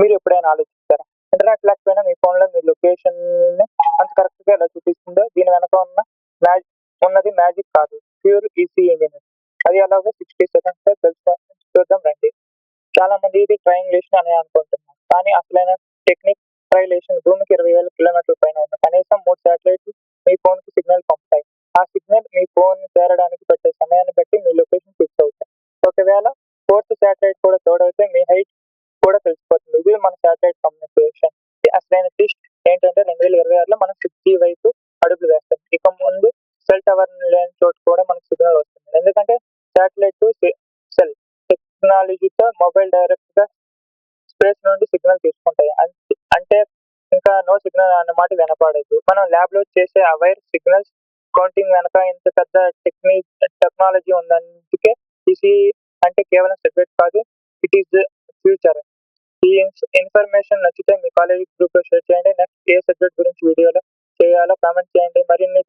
మీరు ఎప్పుడైనా ఆలోచించారా? ఇంటర్నెట్ లేకపోయినా మీ ఫోన్‌లో మీ లొకేషన్‌ని అంత కరెక్ట్‌గా ఎలా చూపిస్తుందో దీని వెనక ఉన్నది మ్యాజిక్ కాదు. Pure EC engineering. అది ఎలాగో 60 సెకండ్స్‌లో చూద్దాం రండి. చాలా మంది ఇది ట్రయాంగులేషన్ అని అనుకుంటున్నారు. కానీ అసలైన టెక్నిక్ ట్రయలేషన్. భూమికి 20,000 కిలోమీటర్ల పైన ఉన్న కనీసం 3 శాటిలైట్‌లు మీ ఫోన్‌కి సిగ్నల్ పంపుతాయి. ఆ సిగ్నల్ మీ ఫోన్ చేరడానికి పట్టే సమయాన్ని బట్టి మీ లొకేషన్ ఫిక్స్ అవుతాయి. ఒకవేళ ఫోర్త్ శాటిలైట్ కూడా తోడైతే మీ హైట్ కూడా తెలిసిపోతుంది. ఇది మన శాటిలైట్ కమ్యూనికేషన్. అసలైన ట్విస్ట్ ఏంటంటే 2026లో మనం 6G వైపు అడుగులు వేస్తాం. ఇక ముందు సెల్ టవర్ లేని చోట కూడా మనకు సిగ్నల్ వస్తుంది. ఎందుకంటే శాటిలైట్ టు సెల్ టెక్నాలజీతో మొబైల్ డైరెక్ట్‌గా స్పేస్ నుండి సిగ్నల్ తీసుకుంటాయి. అంటే ఇంకా నో సిగ్నల్ అన్న మాట వినపడదు. మనం ల్యాబ్‌లో చేసే ఆ వైర్ సిగ్నల్స్ కౌంటింగ్ వెనక ఇంత పెద్ద టెక్నాలజీ ఉందందుకే ఈసీ అంటే కేవలం సబ్జెక్ట్ కాదు. It is the future. ఈ ఇన్ఫర్మేషన్ నచ్చితే మీ కాలేజీ గ్రూప్‌లో షేర్ చేయండి. నెక్స్ట్ ఏ సబ్జెక్ట్ గురించి వీడియోలో చేయాలో కామెంట్ చేయండి. మరిన్ని